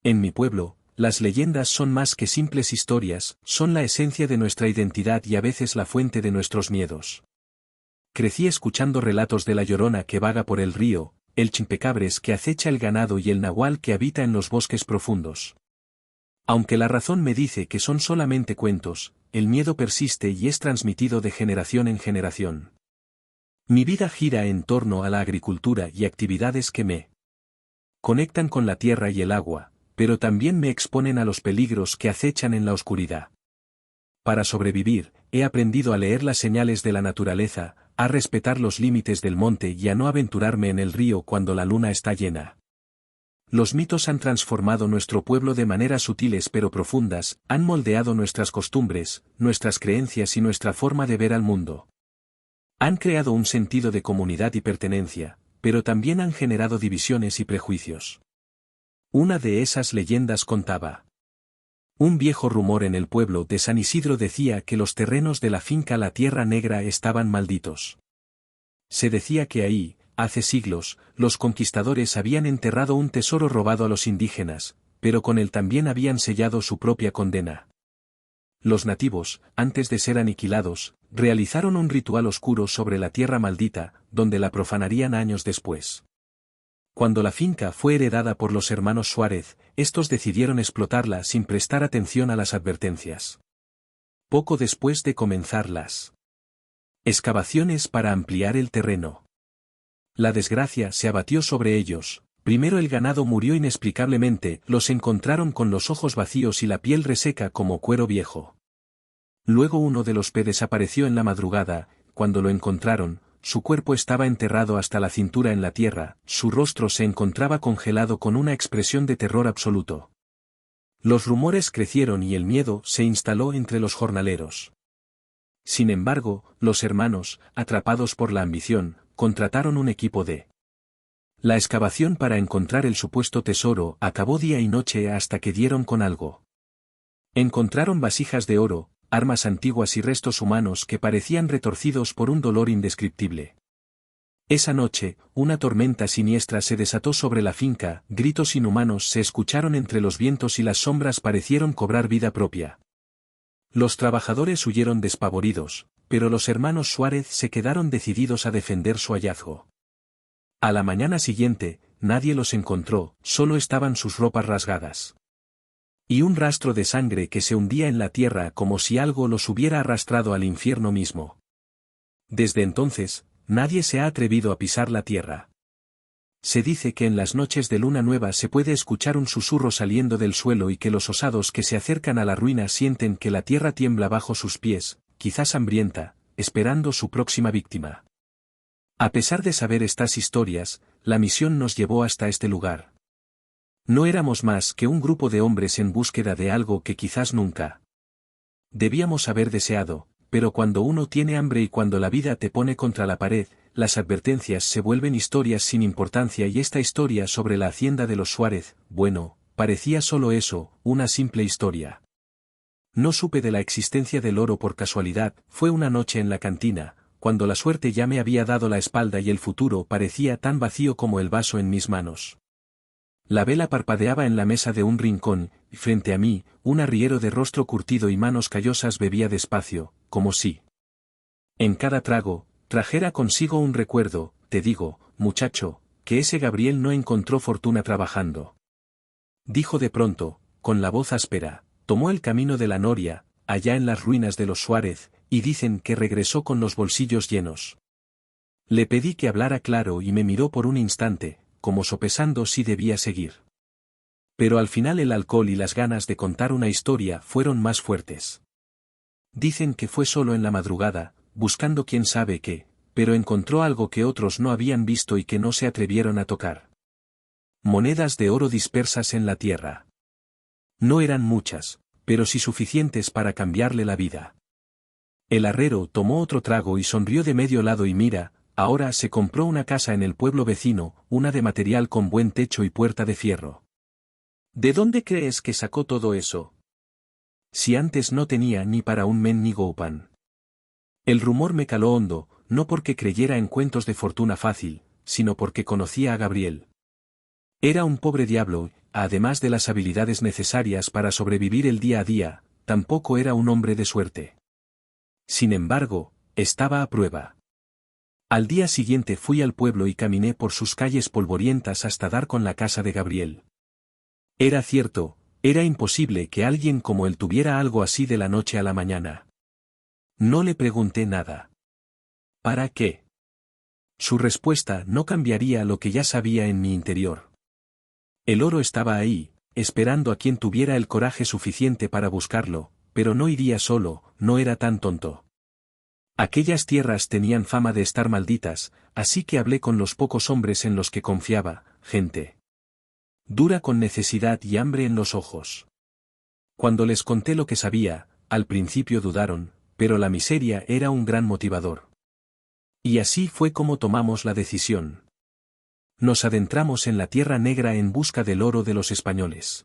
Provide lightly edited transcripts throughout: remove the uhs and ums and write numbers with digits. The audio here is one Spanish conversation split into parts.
En mi pueblo, las leyendas son más que simples historias, son la esencia de nuestra identidad y a veces la fuente de nuestros miedos. Crecí escuchando relatos de la Llorona que vaga por el río, el Chimpecabres que acecha el ganado y el Nahual que habita en los bosques profundos. Aunque la razón me dice que son solamente cuentos, el miedo persiste y es transmitido de generación en generación. Mi vida gira en torno a la agricultura y actividades que me conectan con la tierra y el agua, pero también me exponen a los peligros que acechan en la oscuridad. Para sobrevivir, he aprendido a leer las señales de la naturaleza, a respetar los límites del monte y a no aventurarme en el río cuando la luna está llena. Los mitos han transformado nuestro pueblo de maneras sutiles pero profundas, han moldeado nuestras costumbres, nuestras creencias y nuestra forma de ver al mundo. Han creado un sentido de comunidad y pertenencia, pero también han generado divisiones y prejuicios. Una de esas leyendas contaba. Un viejo rumor en el pueblo de San Isidro decía que los terrenos de la finca La Tierra Negra estaban malditos. Se decía que ahí, hace siglos, los conquistadores habían enterrado un tesoro robado a los indígenas, pero con él también habían sellado su propia condena. Los nativos, antes de ser aniquilados, realizaron un ritual oscuro sobre la tierra maldita, donde la profanarían años después. Cuando la finca fue heredada por los hermanos Suárez, estos decidieron explotarla sin prestar atención a las advertencias. Poco después de comenzar las excavaciones para ampliar el terreno, la desgracia se abatió sobre ellos. Primero el ganado murió inexplicablemente, los encontraron con los ojos vacíos y la piel reseca como cuero viejo. Luego uno de los desapareció en la madrugada, cuando lo encontraron, su cuerpo estaba enterrado hasta la cintura en la tierra, su rostro se encontraba congelado con una expresión de terror absoluto. Los rumores crecieron y el miedo se instaló entre los jornaleros. Sin embargo, los hermanos, atrapados por la ambición, contrataron un equipo de la excavación para encontrar el supuesto tesoro acabó día y noche hasta que dieron con algo. Encontraron vasijas de oro, armas antiguas y restos humanos que parecían retorcidos por un dolor indescriptible. Esa noche, una tormenta siniestra se desató sobre la finca, gritos inhumanos se escucharon entre los vientos y las sombras parecieron cobrar vida propia. Los trabajadores huyeron despavoridos, pero los hermanos Suárez se quedaron decididos a defender su hallazgo. A la mañana siguiente, nadie los encontró, solo estaban sus ropas rasgadas. Y un rastro de sangre que se hundía en la tierra como si algo los hubiera arrastrado al infierno mismo. Desde entonces, nadie se ha atrevido a pisar la tierra. Se dice que en las noches de luna nueva se puede escuchar un susurro saliendo del suelo y que los osados que se acercan a la ruina sienten que la tierra tiembla bajo sus pies, quizás hambrienta, esperando su próxima víctima. A pesar de saber estas historias, la misión nos llevó hasta este lugar. No éramos más que un grupo de hombres en búsqueda de algo que quizás nunca debíamos haber deseado, pero cuando uno tiene hambre y cuando la vida te pone contra la pared, las advertencias se vuelven historias sin importancia y esta historia sobre la hacienda de los Suárez, bueno, parecía solo eso, una simple historia. No supe de la existencia del oro por casualidad, fue una noche en la cantina, cuando la suerte ya me había dado la espalda y el futuro parecía tan vacío como el vaso en mis manos. La vela parpadeaba en la mesa de un rincón, y frente a mí, un arriero de rostro curtido y manos callosas bebía despacio, como si en cada trago trajera consigo un recuerdo. Te digo, muchacho, que ese Gabriel no encontró fortuna trabajando. Dijo de pronto, con la voz áspera, tomó el camino de la noria, allá en las ruinas de los Suárez, y dicen que regresó con los bolsillos llenos. Le pedí que hablara claro y me miró por un instante, como sopesando si debía seguir. Pero al final el alcohol y las ganas de contar una historia fueron más fuertes. Dicen que fue solo en la madrugada, buscando quién sabe qué, pero encontró algo que otros no habían visto y que no se atrevieron a tocar. Monedas de oro dispersas en la tierra. No eran muchas, pero sí suficientes para cambiarle la vida. El arriero tomó otro trago y sonrió de medio lado y mira, ahora se compró una casa en el pueblo vecino, una de material con buen techo y puerta de fierro. ¿De dónde crees que sacó todo eso? Si antes no tenía ni para un mendigo pan. El rumor me caló hondo, no porque creyera en cuentos de fortuna fácil, sino porque conocía a Gabriel. Era un pobre diablo, además de las habilidades necesarias para sobrevivir el día a día, tampoco era un hombre de suerte. Sin embargo, estaba a prueba. Al día siguiente fui al pueblo y caminé por sus calles polvorientas hasta dar con la casa de Gabriel. Era cierto, era imposible que alguien como él tuviera algo así de la noche a la mañana. No le pregunté nada. ¿Para qué? Su respuesta no cambiaría lo que ya sabía en mi interior. El oro estaba ahí, esperando a quien tuviera el coraje suficiente para buscarlo, pero no iría solo, no era tan tonto. Aquellas tierras tenían fama de estar malditas, así que hablé con los pocos hombres en los que confiaba, gente dura con necesidad y hambre en los ojos. Cuando les conté lo que sabía, al principio dudaron, pero la miseria era un gran motivador. Y así fue como tomamos la decisión. Nos adentramos en la Tierra Negra en busca del oro de los españoles.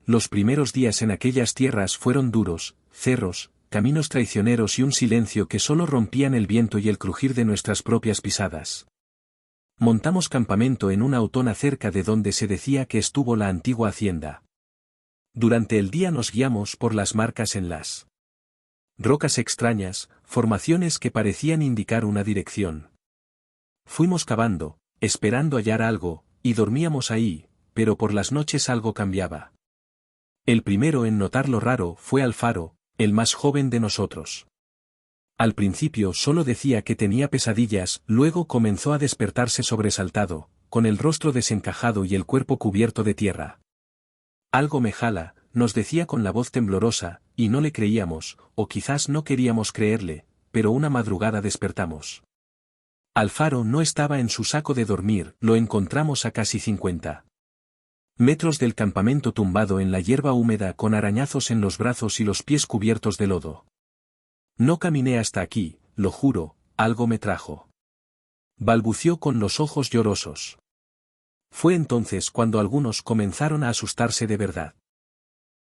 Los primeros días en aquellas tierras fueron duros, cerros, caminos traicioneros y un silencio que solo rompían el viento y el crujir de nuestras propias pisadas. Montamos campamento en una hutona cerca de donde se decía que estuvo la antigua hacienda. Durante el día nos guiamos por las marcas en las rocas extrañas, formaciones que parecían indicar una dirección. Fuimos cavando, esperando hallar algo, y dormíamos ahí, pero por las noches algo cambiaba. El primero en notar lo raro fue Alfaro, el más joven de nosotros. Al principio solo decía que tenía pesadillas, luego comenzó a despertarse sobresaltado, con el rostro desencajado y el cuerpo cubierto de tierra. Algo me jala, nos decía con la voz temblorosa, y no le creíamos, o quizás no queríamos creerle, pero una madrugada despertamos. Alfaro no estaba en su saco de dormir, lo encontramos a casi 50 metros del campamento tumbado en la hierba húmeda con arañazos en los brazos y los pies cubiertos de lodo. No caminé hasta aquí, lo juro, algo me trajo. Balbució con los ojos llorosos. Fue entonces cuando algunos comenzaron a asustarse de verdad.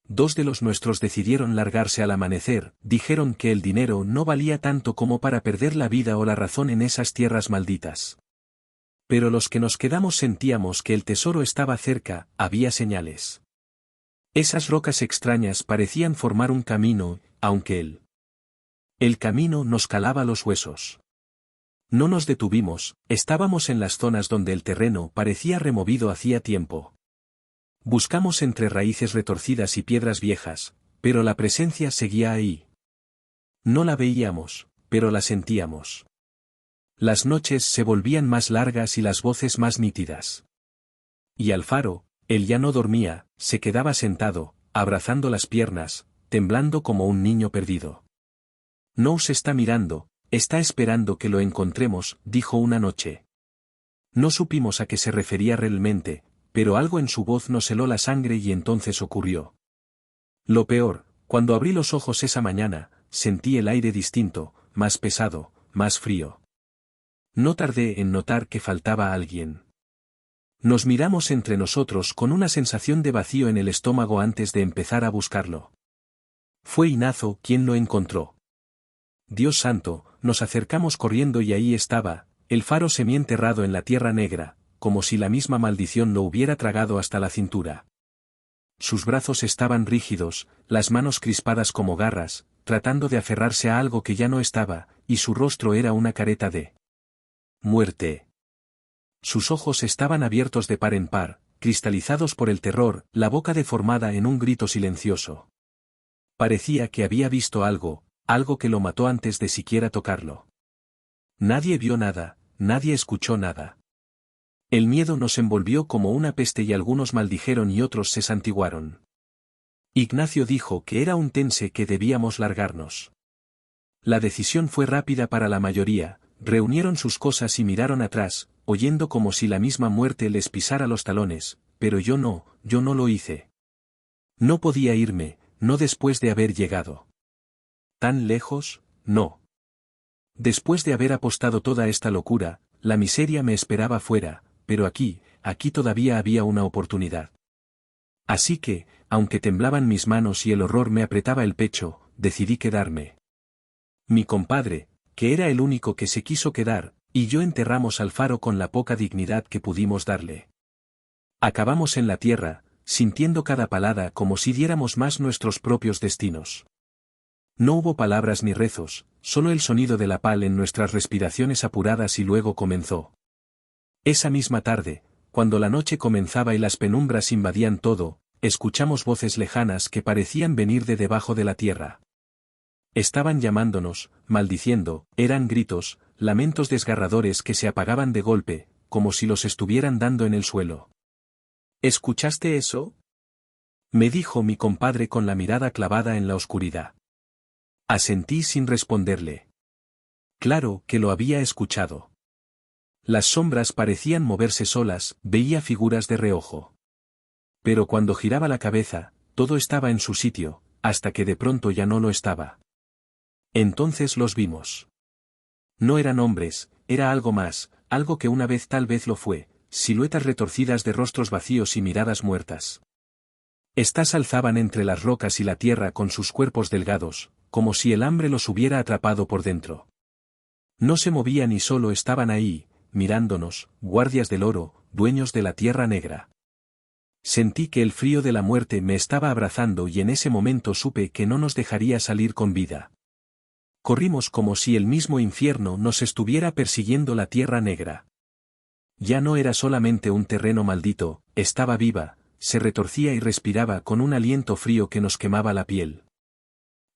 2 de los nuestros decidieron largarse al amanecer, dijeron que el dinero no valía tanto como para perder la vida o la razón en esas tierras malditas. Pero los que nos quedamos sentíamos que el tesoro estaba cerca, había señales. Esas rocas extrañas parecían formar un camino, aunque el camino nos calaba los huesos. No nos detuvimos, estábamos en las zonas donde el terreno parecía removido hacía tiempo. Buscamos entre raíces retorcidas y piedras viejas, pero la presencia seguía ahí. No la veíamos, pero la sentíamos. Las noches se volvían más largas y las voces más nítidas. Y Alfaro, él ya no dormía, se quedaba sentado, abrazando las piernas, temblando como un niño perdido. Nous está mirando, está esperando que lo encontremos, dijo una noche. No supimos a qué se refería realmente, pero algo en su voz nos heló la sangre y entonces ocurrió. Lo peor, cuando abrí los ojos esa mañana, sentí el aire distinto, más pesado, más frío. No tardé en notar que faltaba alguien. Nos miramos entre nosotros con una sensación de vacío en el estómago antes de empezar a buscarlo. Fue Inazo quien lo encontró. Dios santo, nos acercamos corriendo y ahí estaba, el faro semienterrado en la tierra negra, como si la misma maldición lo hubiera tragado hasta la cintura. Sus brazos estaban rígidos, las manos crispadas como garras, tratando de aferrarse a algo que ya no estaba, y su rostro era una careta de muerte. Sus ojos estaban abiertos de par en par, cristalizados por el terror, la boca deformada en un grito silencioso. Parecía que había visto algo que lo mató antes de siquiera tocarlo. Nadie vio nada, nadie escuchó nada. El miedo nos envolvió como una peste y algunos maldijeron y otros se santiguaron. Ignacio dijo que era un tense que debíamos largarnos. La decisión fue rápida para la mayoría, reunieron sus cosas y miraron atrás, oyendo como si la misma muerte les pisara los talones, pero yo no lo hice. No podía irme, no después de haber llegado tan lejos, no. Después de haber apostado toda esta locura, la miseria me esperaba fuera, pero aquí todavía había una oportunidad. Así que, aunque temblaban mis manos y el horror me apretaba el pecho, decidí quedarme. Mi compadre, que era el único que se quiso quedar, y yo enterramos al faro con la poca dignidad que pudimos darle. Acabamos en la tierra, sintiendo cada palabra como si diéramos más nuestros propios destinos. No hubo palabras ni rezos, solo el sonido de la pal en nuestras respiraciones apuradas y luego comenzó. Esa misma tarde, cuando la noche comenzaba y las penumbras invadían todo, escuchamos voces lejanas que parecían venir de debajo de la tierra. Estaban llamándonos, maldiciendo, eran gritos, lamentos desgarradores que se apagaban de golpe, como si los estuvieran dando en el suelo. ¿Escuchaste eso?, me dijo mi compadre con la mirada clavada en la oscuridad. Asentí sin responderle. Claro que lo había escuchado. Las sombras parecían moverse solas, veía figuras de reojo. Pero cuando giraba la cabeza, todo estaba en su sitio, hasta que de pronto ya no lo estaba. Entonces los vimos. No eran hombres, era algo más, algo que una vez tal vez lo fue, siluetas retorcidas de rostros vacíos y miradas muertas. Estas alzaban entre las rocas y la tierra con sus cuerpos delgados, como si el hambre los hubiera atrapado por dentro. No se movían y solo estaban ahí, mirándonos, guardias del oro, dueños de la tierra negra. Sentí que el frío de la muerte me estaba abrazando y en ese momento supe que no nos dejaría salir con vida. Corrimos como si el mismo infierno nos estuviera persiguiendo la tierra negra. Ya no era solamente un terreno maldito, estaba viva, se retorcía y respiraba con un aliento frío que nos quemaba la piel.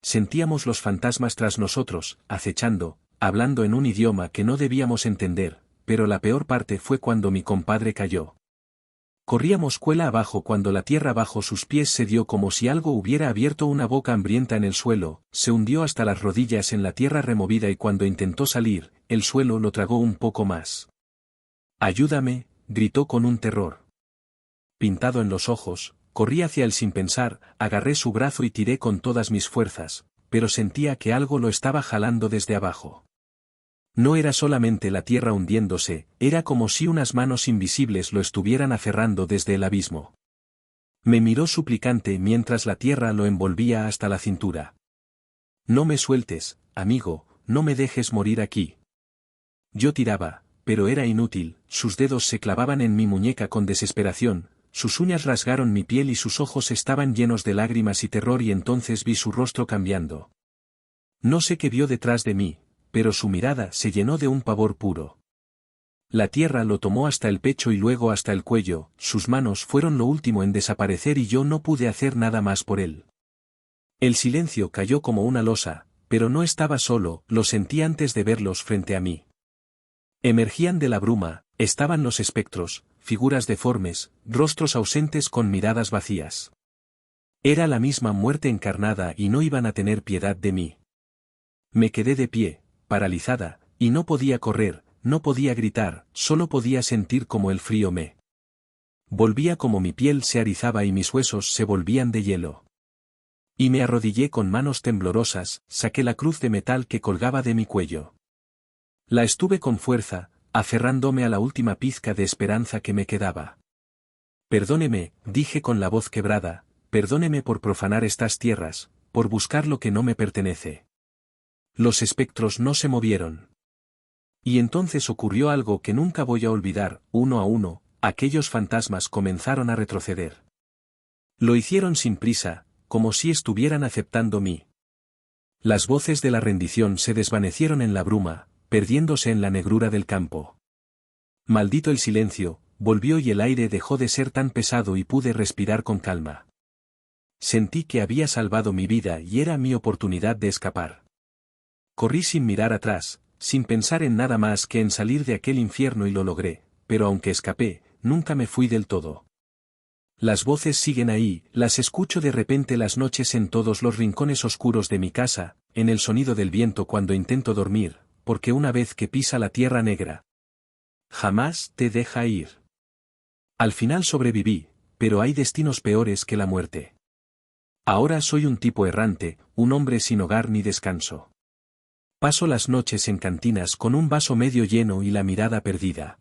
Sentíamos los fantasmas tras nosotros, acechando, hablando en un idioma que no debíamos entender, pero la peor parte fue cuando mi compadre cayó. Corríamos cuela abajo cuando la tierra bajo sus pies se dio como si algo hubiera abierto una boca hambrienta en el suelo, se hundió hasta las rodillas en la tierra removida y cuando intentó salir, el suelo lo tragó un poco más. «Ayúdame», gritó con un terror pintado en los ojos, corrí hacia él sin pensar, agarré su brazo y tiré con todas mis fuerzas, pero sentía que algo lo estaba jalando desde abajo. No era solamente la tierra hundiéndose, era como si unas manos invisibles lo estuvieran aferrando desde el abismo. Me miró suplicante mientras la tierra lo envolvía hasta la cintura. «No me sueltes, amigo, no me dejes morir aquí». Yo tiraba, pero era inútil, sus dedos se clavaban en mi muñeca con desesperación, sus uñas rasgaron mi piel y sus ojos estaban llenos de lágrimas y terror y entonces vi su rostro cambiando. No sé qué vio detrás de mí, pero su mirada se llenó de un pavor puro. La tierra lo tomó hasta el pecho y luego hasta el cuello, sus manos fueron lo último en desaparecer y yo no pude hacer nada más por él. El silencio cayó como una losa, pero no estaba solo, lo sentí antes de verlos frente a mí. Emergían de la bruma, estaban los espectros, figuras deformes, rostros ausentes con miradas vacías. Era la misma muerte encarnada y no iban a tener piedad de mí. Me quedé de pie, paralizada, y no podía correr, no podía gritar, solo podía sentir como el frío me volvía como mi piel se erizaba y mis huesos se volvían de hielo. Y me arrodillé con manos temblorosas, saqué la cruz de metal que colgaba de mi cuello. La estuve con fuerza, aferrándome a la última pizca de esperanza que me quedaba. «Perdóneme», dije con la voz quebrada, «perdóneme por profanar estas tierras, por buscar lo que no me pertenece». Los espectros no se movieron. Y entonces ocurrió algo que nunca voy a olvidar, uno a uno, aquellos fantasmas comenzaron a retroceder. Lo hicieron sin prisa, como si estuvieran aceptando mí. Las voces de la rendición se desvanecieron en la bruma, perdiéndose en la negrura del campo. Maldito el silencio, volvió y el aire dejó de ser tan pesado y pude respirar con calma. Sentí que había salvado mi vida y era mi oportunidad de escapar. Corrí sin mirar atrás, sin pensar en nada más que en salir de aquel infierno y lo logré, pero aunque escapé, nunca me fui del todo. Las voces siguen ahí, las escucho de repente las noches en todos los rincones oscuros de mi casa, en el sonido del viento cuando intento dormir, porque una vez que pisa la tierra negra, jamás te deja ir. Al final sobreviví, pero hay destinos peores que la muerte. Ahora soy un tipo errante, un hombre sin hogar ni descanso. Paso las noches en cantinas con un vaso medio lleno y la mirada perdida.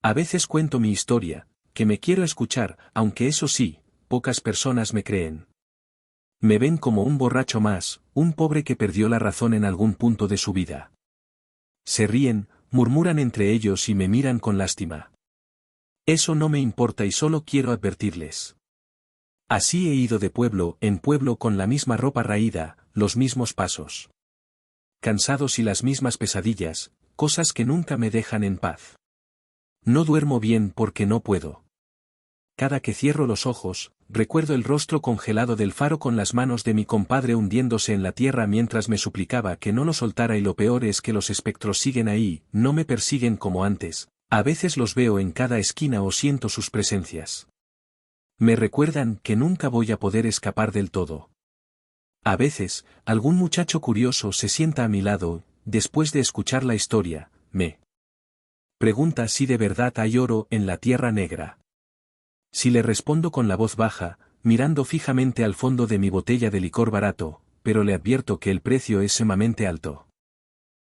A veces cuento mi historia, que me quiero escuchar, aunque eso sí, pocas personas me creen. Me ven como un borracho más, un pobre que perdió la razón en algún punto de su vida. Se ríen, murmuran entre ellos y me miran con lástima. Eso no me importa y solo quiero advertirles. Así he ido de pueblo en pueblo con la misma ropa raída, los mismos pasos cansados y las mismas pesadillas, cosas que nunca me dejan en paz. No duermo bien porque no puedo. Cada que cierro los ojos, recuerdo el rostro congelado del faro con las manos de mi compadre hundiéndose en la tierra mientras me suplicaba que no lo soltara, y lo peor es que los espectros siguen ahí, no me persiguen como antes, a veces los veo en cada esquina o siento sus presencias. Me recuerdan que nunca voy a poder escapar del todo. A veces, algún muchacho curioso se sienta a mi lado, después de escuchar la historia, me pregunta si de verdad hay oro en la Tierra Negra. Si le respondo con la voz baja, mirando fijamente al fondo de mi botella de licor barato, pero le advierto que el precio es sumamente alto.